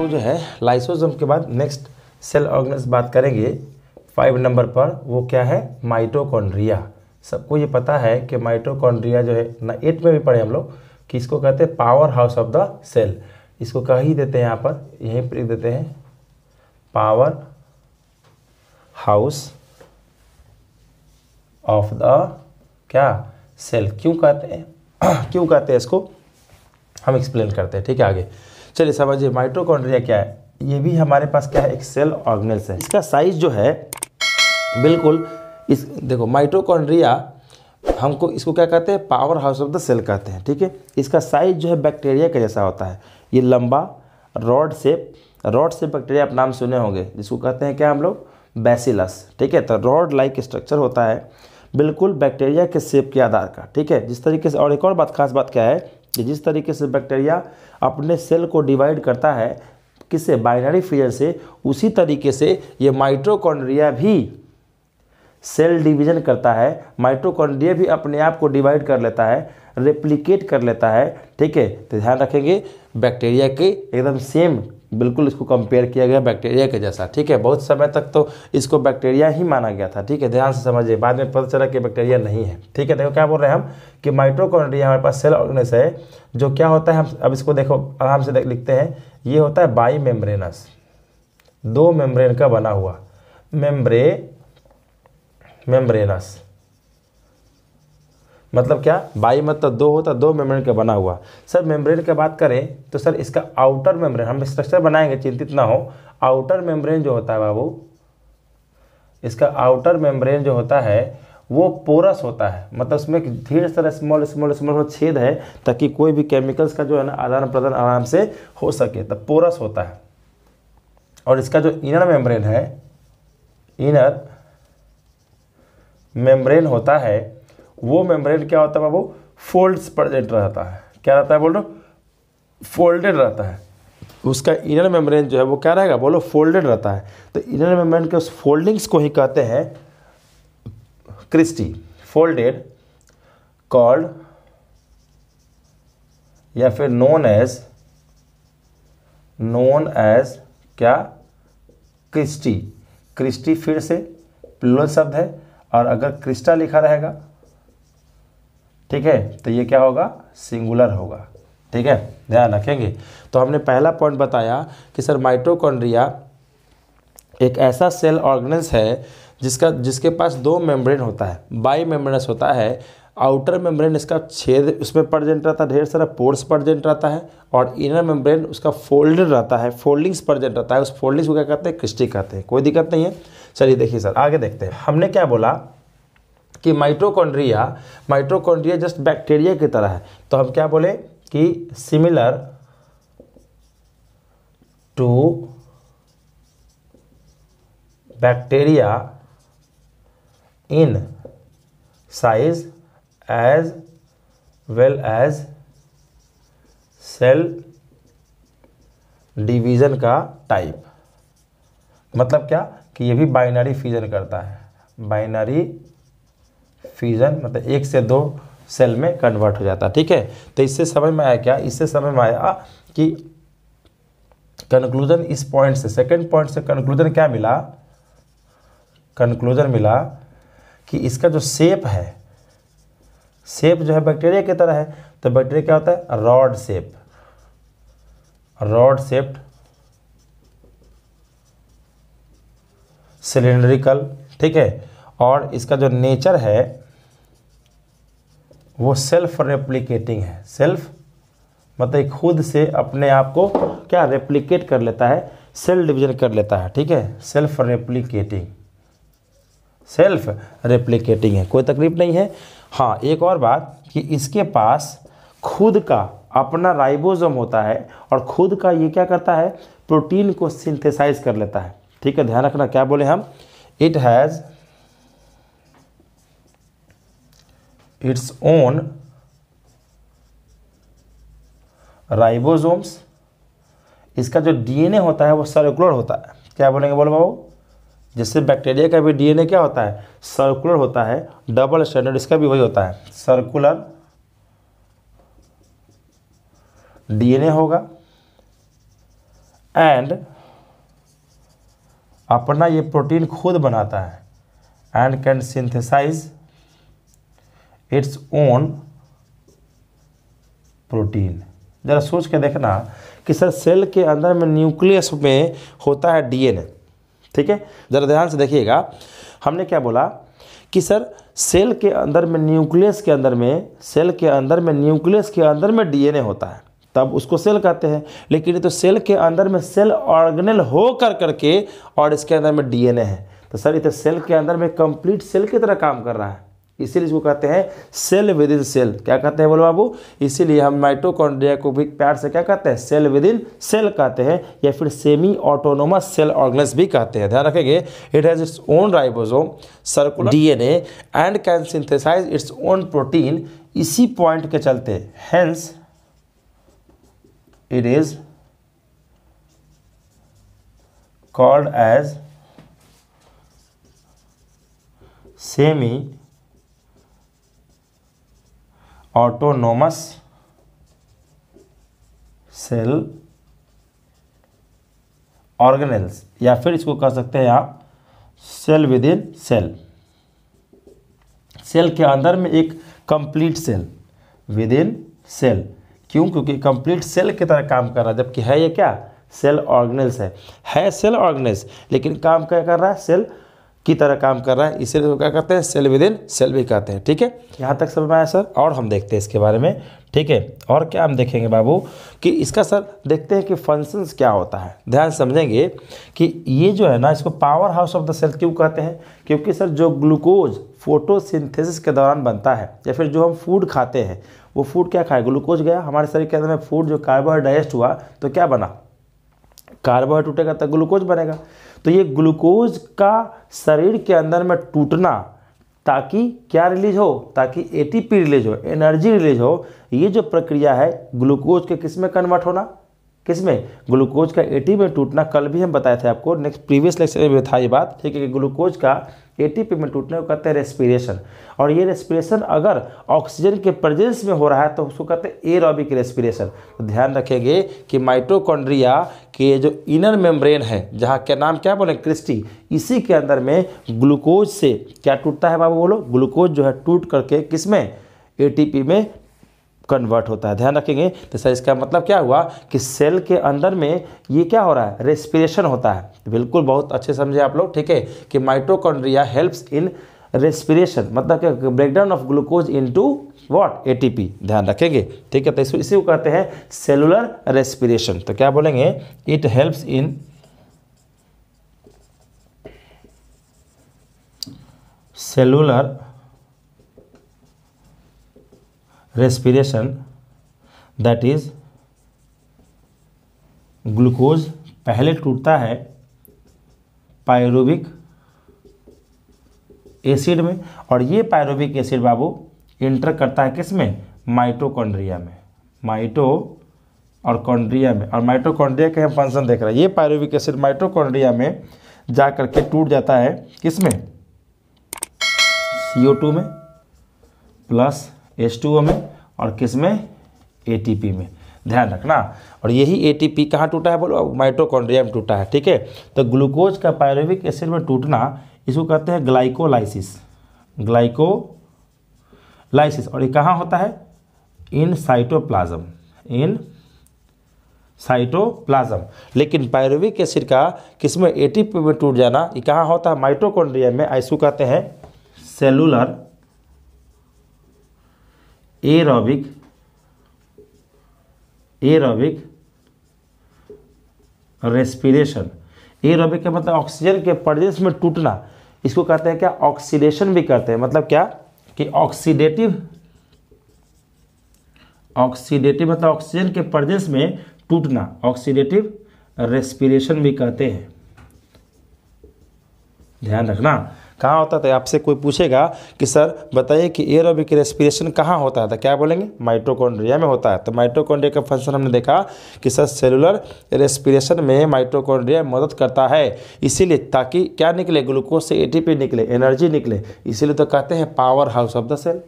लोग जो है लाइसोसोम के बाद नेक्स्ट सेल ऑर्गेनेल्स बात करेंगे 5 नंबर पर, वो क्या है, माइटोकॉन्ड्रिया। सबको ये पता है कि माइटोकॉन्ड्रिया जो है ना 8 में भी पढ़े हम लोग कि इसको कहते हैं powerhouse of the cell. इसको कह ही देते हैं यहाँ पर, यहीं पर लिख देते हैं पावर हाउस ऑफ द क्या सेल। क्यों कहते हैं क्यों कहते हैं इसको, हम एक्सप्लेन करते हैं, ठीक है। आगे चलिए समझिए माइटोकॉन्ड्रिया क्या है। ये भी हमारे पास क्या है, एक सेल ऑर्गेनेल्स है। इसका साइज जो है बिल्कुल इस देखो माइटोकॉन्ड्रिया हमको इसको क्या कहते हैं, powerhouse of the cell कहते हैं, ठीक है। इसका साइज जो है बैक्टीरिया का जैसा होता है। ये लंबा रॉड शेप बैक्टीरिया आप नाम सुने होंगे, जिसको कहते हैं क्या हम लोग, बैसिलस, ठीक है। तो रॉड लाइक स्ट्रक्चर होता है बिल्कुल बैक्टीरिया के शेप के आधार का, ठीक है। जिस तरीके से, और एक और बात खास बात क्या है कि जिस तरीके से बैक्टीरिया अपने सेल को डिवाइड करता है किससे, बाइनरी फिजन से, उसी तरीके से ये माइटोकॉन्ड्रिया भी सेल डिवीजन करता है। माइटोकॉन्ड्रिया भी अपने आप को डिवाइड कर लेता है, रेप्लिकेट कर लेता है, ठीक है। तो ध्यान रखेंगे बैक्टीरिया के एकदम सेम, बिल्कुल इसको कंपेयर किया गया बैक्टीरिया के जैसा, ठीक है। बहुत समय तक तो इसको बैक्टीरिया ही माना गया था, ठीक है। ध्यान से समझिए, बाद में पता चला कि बैक्टीरिया नहीं है, ठीक है। देखो क्या बोल रहे हैं हम कि माइटोकॉन्ड्रिया हमारे पास सेल ऑर्गेनेल्स है जो क्या होता है, हम अब इसको देखो आराम से लिखते हैं। ये होता है बाई मेम्ब्रेनस, 2 मेम्ब्रेन का बना हुआ, मेम्ब्रेनस मतलब क्या, बाई मतलब 2 होता, 2 मेम्ब्रेन का बना हुआ। सर मेम्ब्रेन की बात करें तो सर इसका आउटर मेम्ब्रेन, हम स्ट्रक्चर बनाएंगे, चिंतित ना हो। आउटर मेम्ब्रेन जो होता है बाबू, इसका आउटर मेम्ब्रेन जो होता है वो पोरस होता है, मतलब उसमें ढेर सारा स्मॉल छेद है ताकि कोई भी केमिकल्स का जो है ना आदान प्रदान आराम से हो सके, तब पोरस होता है। और इसका जो इनर मेम्ब्रेन है, इनर मेम्ब्रेन होता है, वो मेम्ब्रेन क्या होता है बाबू, फोल्ड्स प्रेजेंट रहता है। क्या रहता है बोलो, फोल्डेड रहता है। उसका इनर मेम्ब्रेन जो है वो क्या रहेगा, बोलो फोल्डेड रहता है। तो इनर मेम्ब्रेन के उस फोल्डिंग्स को ही कहते हैं क्रिस्टी, फोल्डेड, कॉल्ड या फिर नोन एज क्या, क्रिस्टी। क्रिस्टी फिर से प्लूरल शब्द है, और अगर क्रिस्टा लिखा रहेगा, ठीक है, तो ये क्या होगा, सिंगुलर होगा, ठीक है। ध्यान रखेंगे। तो हमने पहला पॉइंट बताया कि सर माइटोकॉन्ड्रिया एक ऐसा सेल ऑर्गेनेल्स है जिसके पास 2 मेम्ब्रेन होता है, बाई मेम्ब्रेनस होता है। आउटर मेम्ब्रेन इसका छेद उसमें प्रेजेंट रहता है, ढेर सारा पोर्स प्रेजेंट रहता है, और इनर मेम्ब्रेन उसका फोल्डेड रहता है, फोल्डिंग्स प्रेजेंट रहता है। उस फोल्डिंग्स को क्या कहते हैं, क्रिस्टी कहते हैं। कोई दिक्कत नहीं है। चलिए देखिए सर आगे देखते हैं। हमने क्या बोला कि माइटोकॉन्ड्रिया जस्ट बैक्टीरिया की तरह है, तो हम क्या बोले कि similar to bacteria in size as well as cell division का टाइप। मतलब क्या कि ये भी बाइनरी फिजन करता है, बाइनरी फिजन मतलब 1 से 2 सेल में कन्वर्ट हो जाता है, ठीक है। तो इससे समझ में आया क्या, इससे समझ में आया कि कंक्लूजन इस पॉइंट से, सेकंड पॉइंट से कंक्लूजन क्या मिला, कंक्लूजन मिला कि इसका जो शेप है, शेप जो है बैक्टीरिया की तरह है। तो बैक्टीरिया क्या होता है, रॉड शेप्ड सिलिंड्रिकल, ठीक है। और इसका जो नेचर है वो सेल्फ रेप्लिकेटिंग है। सेल्फ मतलब खुद से अपने आप को क्या रेप्लिकेट कर लेता है, सेल डिवीजन कर लेता है, ठीक है। सेल्फ रेप्लिकेटिंग है, कोई तकलीफ नहीं है। हाँ एक और बात कि इसके पास खुद का अपना राइबोसोम होता है, और खुद का ये क्या करता है, प्रोटीन को सिंथेसाइज कर लेता है, ठीक है। ध्यान रखना क्या बोले हम, it has its own ribosomes. इसका जो डीएनए होता है वो सर्कुलर होता है। क्या बोलेंगे बोलो बाबू, जैसे बैक्टीरिया का भी डीएनए क्या होता है, सर्कुलर होता है, डबल स्टैंडर्ड इसका भी वही होता है, सर्कुलर डीएनए होगा। एंड अपना ये प्रोटीन खुद बनाता है, and can synthesise its own protein. जरा सोच के देखना कि सर सेल के अंदर में न्यूक्लियस में होता है डीएनए, ठीक है। जरा ध्यान से देखिएगा, हमने क्या बोला कि सर सेल के अंदर में न्यूक्लियस के अंदर में डीएनए होता है, तब उसको सेल कहते हैं। लेकिन ये तो सेल के अंदर में सेल ऑर्गेनेल हो करके और इसके अंदर में डीएनए है, तो सर ये तो सेल के अंदर में कंप्लीट सेल की तरह काम कर रहा है, इसीलिए इसको कहते हैं सेल विद इन सेल। क्या कहते हैं बोलो बाबू? इसीलिए हम माइटोकॉन्ड्रिया को भी प्यार से क्या कहते हैं? सेल विद इन सेल कहते हैं, या फिर सेमी ऑटोनोमस सेल ऑर्गेनेल्स भी कहते हैं। ध्यान रखेंगे, it has its own ribosome, circular DNA and can synthesise its own protein. इसी पॉइंट के चलते hence it is called as semi autonomous cell organelles, या फिर इसको कह सकते हैं आप cell within cell. Cell के अंदर में एक complete cell within cell. क्यों? क्योंकि कंप्लीट सेल की तरह काम कर रहा है, जबकि है ये क्या? सेल ऑर्गेनेल्स है सेल ऑर्गेनेल्स, लेकिन काम क्या कर रहा है? सेल की तरह काम कर रहा है, इसीलिए तो क्या कहते हैं? सेल विद इन सेल भी कहते हैं। ठीक है, यहाँ तक समझ में आया सर? और हम देखते हैं इसके बारे में। ठीक है, और क्या हम देखेंगे बाबू कि इसका सर देखते हैं कि फंक्शंस क्या होता है। ध्यान समझेंगे कि ये जो है ना, इसको powerhouse of the cell क्यों कहते हैं? क्योंकि सर जो ग्लूकोज फोटोसिंथेसिस के दौरान बनता है, या फिर जो हम फूड खाते हैं, वो फूड क्या खाए? ग्लूकोज गया हमारे शरीर के अंदर में, फूड जो कार्बोहाइड्रेट डाइजेस्ट हुआ तो क्या बना? कार्बोहाइड्रेट टूटेगा तो ग्लूकोज बनेगा। तो ये ग्लूकोज का शरीर के अंदर में टूटना, ताकि क्या रिलीज हो? ताकि एटीपी रिलीज हो, एनर्जी रिलीज हो। ये जो प्रक्रिया है ग्लूकोज के किस में कन्वर्ट होना? किस में? ग्लूकोज का एटीपी में टूटना। कल भी हम बताए थे आपको, नेक्स्ट प्रीवियस लेक्चर में था ये बात। ठीक है, कि ग्लूकोज का एटीपी में टूटने को कहते हैं रेस्पिरेशन। और ये रेस्पिरेशन अगर ऑक्सीजन के प्रेजेंस में हो रहा है तो उसको कहते हैं एरोबिक रेस्पिरेशन। तो ध्यान रखेंगे कि माइटोकॉन्ड्रिया के जो इनर मेम्ब्रेन है, जहाँ क्या नाम क्या बोले? क्रिस्टी, इसी के अंदर में ग्लूकोज से क्या टूटता है बाबू बोलो? ग्लूकोज जो है टूट करके किस में? एटीपी में कन्वर्ट होता है। ध्यान रखेंगे। तो सर इसका मतलब क्या हुआ कि सेल के अंदर में ये क्या हो रहा है? रेस्पिरेशन होता है। बिल्कुल, बहुत अच्छे समझे आप लोग। ठीक है, कि माइटोकॉन्ड्रिया हेल्प्स इन रेस्पिरेशन, मतलब क्या? Breakdown of glucose into what? ATP. ध्यान रखेंगे। ठीक है, तो इसी को कहते हैं सेलुलर रेस्पिरेशन। तो क्या बोलेंगे? It helps in cellular respiration, that is glucose पहले टूटता है पायरुविक एसिड में, और ये पायरुविक एसिड बाबू इंटर करता है किस में? माइटोकॉन्ड्रिया में। माइटो और कॉन्ड्रिया में, और माइटोकॉन्ड्रिया के हम फंक्शन देख रहे हैं। ये पायरुविक एसिड माइटोकॉन्ड्रिया में जा करके टूट जाता है किस में? CO2 में प्लस H2O में, और किस में? ATP में। ध्यान रखना। और यही ATP कहाँ टूटा है बोलो? माइटोकॉन्ड्रिया में टूटा है। ठीक है, तो ग्लूकोज का पायरुविक एसिड में टूटना, इसको कहते हैं ग्लाइकोलाइसिस। ग्लाइकोलाइसिस, और ये कहाँ होता है? In cytoplasm. In cytoplasm. लेकिन पायरुविक एसिड का किस में? ATP में टूट जाना, ये कहाँ होता है? माइटोकॉन्ड्रिया में। इसको कहते हैं सेलुलर एरोबिक रेस्पिरेशन। एरोबिक का मतलब ऑक्सीजन के प्रेजेंस में टूटना। इसको कहते हैं क्या? ऑक्सीडेशन भी कहते हैं। मतलब क्या? कि ऑक्सीडेटिव मतलब ऑक्सीजन के प्रेजेंस में टूटना, ऑक्सीडेटिव रेस्पिरेशन भी कहते हैं। ध्यान रखना। कहाँ होता था? आपसे कोई पूछेगा कि सर बताइए कि एरोबिक रेस्पिरेशन कहाँ होता है, तो क्या बोलेंगे? माइटोकॉन्ड्रिया में होता है। तो माइटोकॉन्ड्रिया का फंक्शन हमने देखा कि सर सेलुलर रेस्पिरेशन में माइटोकॉन्ड्रिया मदद करता है, इसीलिए ताकि क्या निकले? ग्लूकोज से ATP निकले, एनर्जी निकले। इसीलिए तो कहते हैं powerhouse of the cell.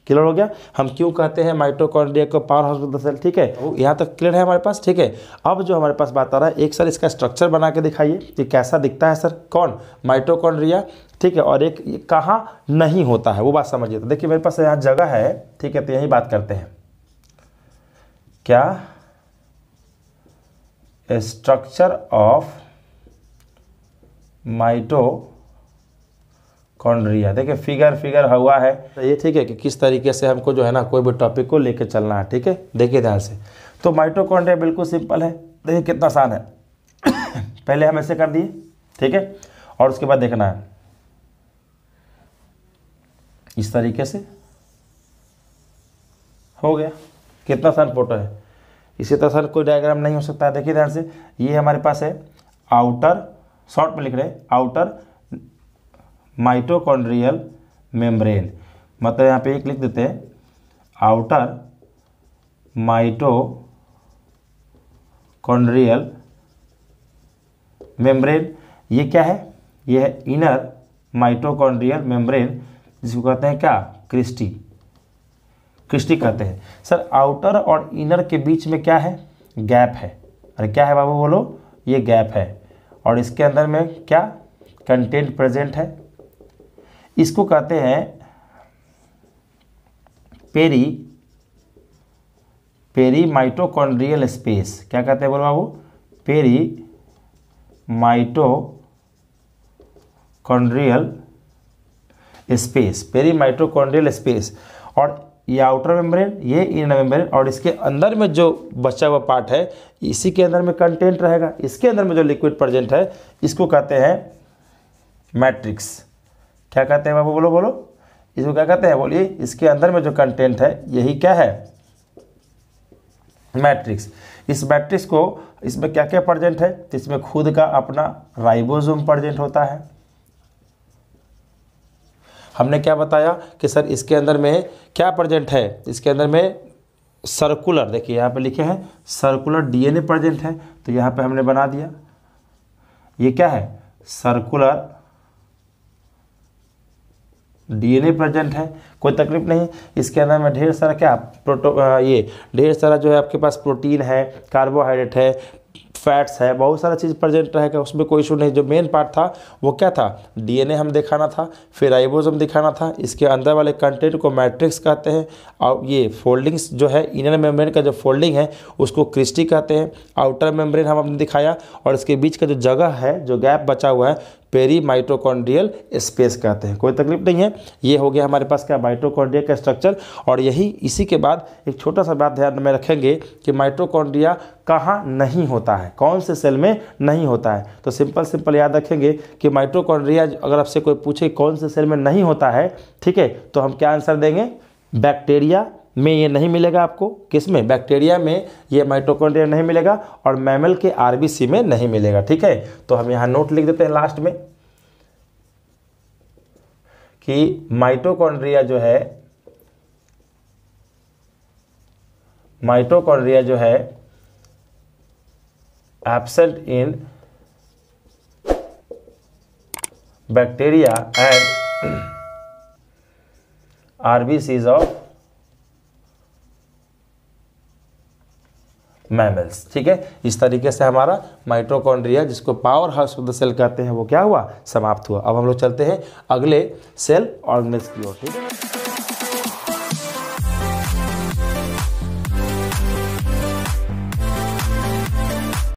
Clear हो गया। हम क्यों कहते हैं माइटोकॉन्ड्रिया को powerhouse of the cell, ठीक है, यहाँ तक क्लियर है हमारे पास, ठीक है। अब जो हमारे पास बात आ रहा है, एक सर इसका स्ट्रक्चर बना के दिखाइए कि कैसा दिखता है सर, कौन, माइटोकॉन्ड्रिया, ठीक है, और एक कहाँ नहीं होता है वो बात समझिए। तो देखिए मेरे पास यहाँ जगह है, ठीक है, तो यही बात करते हैं, क्या स्ट्रक्चर ऑफ माइटोकॉन्ड्रिया। देखिए फिगर हुआ है तो ये, ठीक है, कि किस तरीके से हमको जो है ना कोई भी टॉपिक को लेकर चलना है, ठीक है। देखिए ध्यान से, तो माइटोकॉन्ड्रिया बिल्कुल सिंपल है, देखिए कितना आसान है। पहले हम ऐसे कर दिए, ठीक है, और उसके बाद देखना है इस तरीके से, हो गया, कितना आसान फोटो है। इसी तरह सर कोई डायग्राम नहीं हो सकता है। देखिए ध्यान से, ये हमारे पास है आउटर, शॉर्ट में लिख रहे हैं आउटर माइटोकॉन्ड्रियल मेम्ब्रेन, मतलब यहाँ पे एक लिख देते हैं आउटर माइटोकॉन्ड्रियल मेम्ब्रेन। ये क्या है, ये है इनर माइटोकॉन्ड्रियल मेम्ब्रेन, जिसको कहते हैं क्या, क्रिस्टी कहते हैं। सर आउटर और इनर के बीच में क्या है, गैप है। अरे क्या है बाबू बोलो, ये गैप है, और इसके अंदर में क्या कंटेंट प्रेजेंट है, इसको कहते हैं पेरी माइटोकॉन्ड्रियल स्पेस। क्या कहते हैं बोलो बाबू, पेरी माइटोकॉन्ड्रियल स्पेस। और ये आउटर मेम्ब्रेन, ये इनर मेम्ब्रेन, और इसके अंदर में जो बचा हुआ पार्ट है, इसी के अंदर में कंटेंट रहेगा। इसके अंदर में जो लिक्विड प्रेजेंट है, इसको कहते हैं मैट्रिक्स। क्या कहते हैं बाबू बोलो, इसको क्या कहते हैं बोलिए, इसके अंदर में जो कंटेंट है यही क्या है, मैट्रिक्स। इस मैट्रिक्स को, इसमें क्या क्या प्रेजेंट है, तो इसमें खुद का अपना राइबोसोम प्रेजेंट होता है। हमने क्या बताया कि सर इसके अंदर में क्या प्रेजेंट है, इसके अंदर में सर्कुलर, देखिए यहाँ पे लिखे हैं सर्कुलर डीएनए प्रेजेंट है, तो यहाँ पे हमने बना दिया, ये क्या है, सर्कुलर डीएनए प्रेजेंट है, कोई तकलीफ नहीं। इसके अंदर में ढेर सारा क्या ये ढेर सारा जो है आपके पास प्रोटीन है, कार्बोहाइड्रेट है, फैट्स है, बहुत सारा चीज़ प्रेजेंट रहेगा, उसमें कोई इशू नहीं। जो मेन पार्ट था वो क्या था, डीएनए हम दिखाना था, फिर राइबोसोम दिखाना था, इसके अंदर वाले कंटेंट को मैट्रिक्स कहते हैं, और ये फोल्डिंग्स जो है इनर मेम्ब्रेन का जो फोल्डिंग है उसको क्रिस्टी कहते हैं। आउटर मेम्ब्रेन हमने दिखाया, और इसके बीच का जो जगह है, जो गैप बचा हुआ है, पेरी माइटोकॉन्ड्रियल स्पेस कहते हैं, कोई तकलीफ नहीं है। ये हो गया हमारे पास क्या, माइटोकॉन्ड्रिया का स्ट्रक्चर। और यही इसी के बाद एक छोटा सा बात ध्यान में रखेंगे कि माइटोकॉन्ड्रिया कहाँ नहीं होता है, कौन से सेल में नहीं होता है। तो सिंपल याद रखेंगे कि माइटोकॉन्ड्रिया अगर आपसे कोई पूछे कौन से सेल में नहीं होता है, ठीक है, तो हम क्या आंसर देंगे, बैक्टीरिया में ये नहीं मिलेगा आपको, किस में, बैक्टीरिया में ये माइटोकॉन्ड्रिया नहीं मिलेगा, और मैमल के आरबीसी में नहीं मिलेगा, ठीक है। तो हम यहाँ नोट लिख देते हैं लास्ट में कि माइटोकॉन्ड्रिया जो है absent in bacteria and RBCs of mammals, ठीक है। इस तरीके से हमारा माइटोकॉन्ड्रिया, जिसको powerhouse of the cell कहते हैं, वो क्या हुआ, समाप्त हुआ। अब हम लोग चलते हैं अगले सेल ऑर्गेनेल्स की ओर, ठीक है।